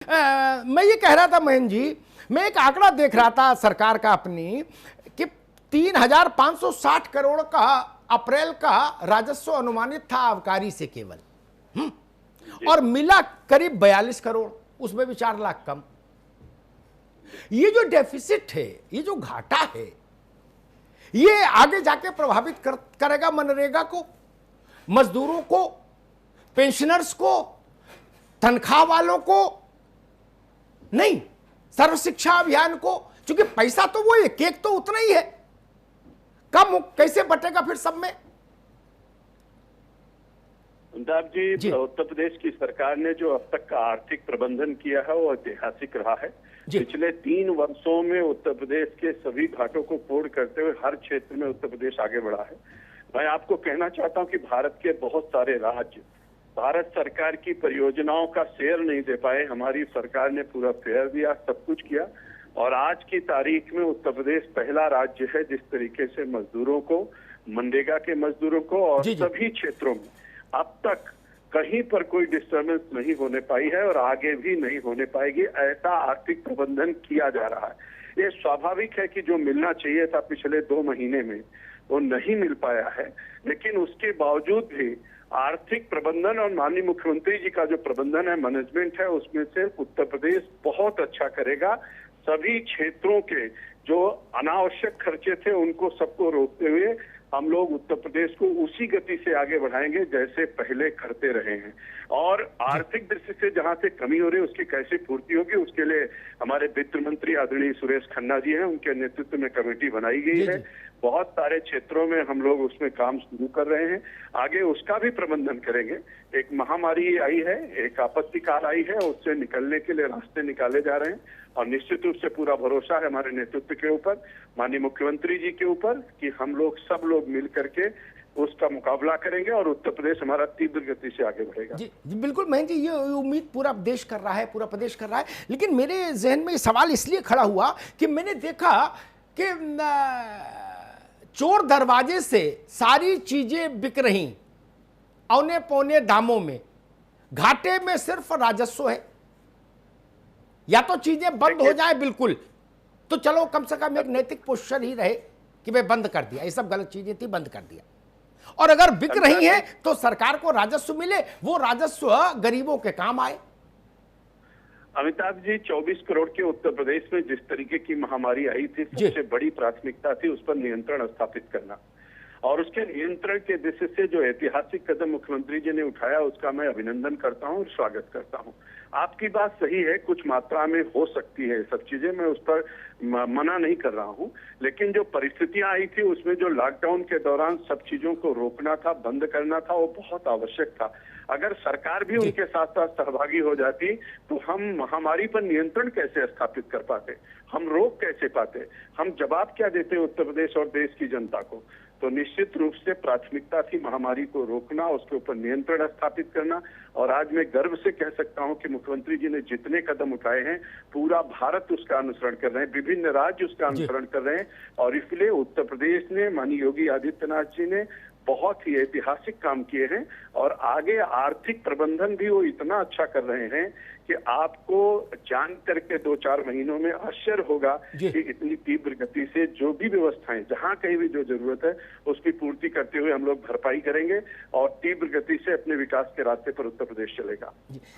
मैं ये कह रहा था महेंद्र जी, मैं एक आंकड़ा देख रहा था सरकार का अपनी कि 3,560 करोड़ का अप्रैल का राजस्व अनुमानित था आबकारी से केवल, और मिला करीब 42 करोड़, उसमें भी 4 लाख कम। ये जो डेफिसिट है, ये जो घाटा है, ये आगे जाके प्रभावित करेगा मनरेगा को, मजदूरों को, पेंशनर्स को, तनख्वाह वालों को नहीं, सर्व शिक्षा अभियान को, क्योंकि पैसा तो वो है, केक तो उतना ही है, कम कैसे बटेगा फिर सब में? अमिताभ जी, उत्तर प्रदेश की सरकार ने जो अब तक का आर्थिक प्रबंधन किया है वो ऐतिहासिक रहा है। पिछले 3 वर्षों में उत्तर प्रदेश के सभी घाटों को पूर्ण करते हुए हर क्षेत्र में उत्तर प्रदेश आगे बढ़ा है। मैं आपको कहना चाहता हूं कि भारत के बहुत सारे राज्य भारत सरकार की परियोजनाओं का शेयर नहीं दे पाए। हमारी सरकार ने पूरा फेयर दिया, सब कुछ किया, और आज की तारीख में उत्तर प्रदेश पहला राज्य है जिस तरीके से मजदूरों को, मनरेगा के मजदूरों को और सभी क्षेत्रों में अब तक कहीं पर कोई डिस्टर्बेंस नहीं होने पाई है और आगे भी नहीं होने पाएगी। ऐसा आर्थिक प्रबंधन किया जा रहा है। ये स्वाभाविक है कि जो मिलना चाहिए था पिछले 2 महीने में वो नहीं मिल पाया है, लेकिन उसके बावजूद भी आर्थिक प्रबंधन और माननीय मुख्यमंत्री जी का जो प्रबंधन है, मैनेजमेंट है, उसमें से उत्तर प्रदेश बहुत अच्छा करेगा। सभी क्षेत्रों के जो अनावश्यक खर्चे थे उनको सबको रोकते हुए हम लोग उत्तर प्रदेश को उसी गति से आगे बढ़ाएंगे जैसे पहले करते रहे हैं। और आर्थिक दृष्टि से जहां से कमी हो रही है उसकी कैसे पूर्ति होगी, उसके लिए हमारे वित्त मंत्री आदरणीय सुरेश खन्ना जी हैं, उनके नेतृत्व में कमेटी बनाई गई है। बहुत सारे क्षेत्रों में हम लोग उसमें काम शुरू कर रहे हैं, आगे उसका भी प्रबंधन करेंगे। एक महामारी आई है, एक आपत्ति काल आई है, उससे निकलने के लिए रास्ते निकाले जा रहे हैं और निश्चित रूप से पूरा भरोसा है हमारे नेतृत्व के ऊपर, माननीय मुख्यमंत्री जी के ऊपर, कि हम लोग सब लोग मिल करके उसका मुकाबला करेंगे और उत्तर प्रदेश हमारा तीव्र गति से आगे बढ़ेगा। जी बिल्कुल महेंद्र जी, ये उम्मीद पूरा देश कर रहा है, पूरा प्रदेश कर रहा है। लेकिन मेरे जहन में ये सवाल इसलिए खड़ा हुआ कि मैंने देखा कि चोर दरवाजे से सारी चीजें बिक रही औने पौने दामों में, घाटे में सिर्फ राजस्व है। या तो चीजें बंद हो जाए बिल्कुल, तो चलो कम से कम एक नैतिक पोस्चर ही रहे कि भाई बंद कर दिया, ये सब गलत चीजें थी, बंद कर दिया। और अगर बिक रही है तो सरकार को राजस्व मिले, वो राजस्व गरीबों के काम आए। अमिताभ जी, 24 करोड़ के उत्तर प्रदेश में जिस तरीके की महामारी आई थी, सबसे बड़ी प्राथमिकता थी उस पर नियंत्रण स्थापित करना, और उसके नियंत्रण के दिशा से जो ऐतिहासिक कदम मुख्यमंत्री जी ने उठाया उसका मैं अभिनंदन करता हूं और स्वागत करता हूं। आपकी बात सही है, कुछ मात्रा में हो सकती है सब चीजें, मैं उस पर मना नहीं कर रहा हूं, लेकिन जो परिस्थितियां आई थी उसमें जो लॉकडाउन के दौरान सब चीजों को रोकना था, बंद करना था, वो बहुत आवश्यक था। अगर सरकार भी उनके साथ साथ सहभागी हो जाती तो हम महामारी पर नियंत्रण कैसे स्थापित कर पाते, हम रोक कैसे पाते, हम जवाब क्या देते उत्तर प्रदेश और देश की जनता को। तो निश्चित रूप से प्राथमिकता थी महामारी को रोकना, उसके ऊपर नियंत्रण स्थापित करना। और आज मैं गर्व से कह सकता हूं कि मुख्यमंत्री जी ने जितने कदम उठाए हैं पूरा भारत उसका अनुसरण कर रहे हैं, विभिन्न राज्य उसका अनुसरण कर रहे हैं, और इसलिए उत्तर प्रदेश ने, माननीय योगी आदित्यनाथ जी ने बहुत ही ऐतिहासिक काम किए हैं। और आगे आर्थिक प्रबंधन भी वो इतना अच्छा कर रहे हैं कि आपको जान करके 2-4 महीनों में आश्चर्य होगा कि इतनी तीव्र गति से जो भी व्यवस्थाएं, जहां कहीं भी जो जरूरत है उसकी पूर्ति करते हुए हम लोग भरपाई करेंगे और तीव्र गति से अपने विकास के रास्ते पर उत्तर प्रदेश चलेगा।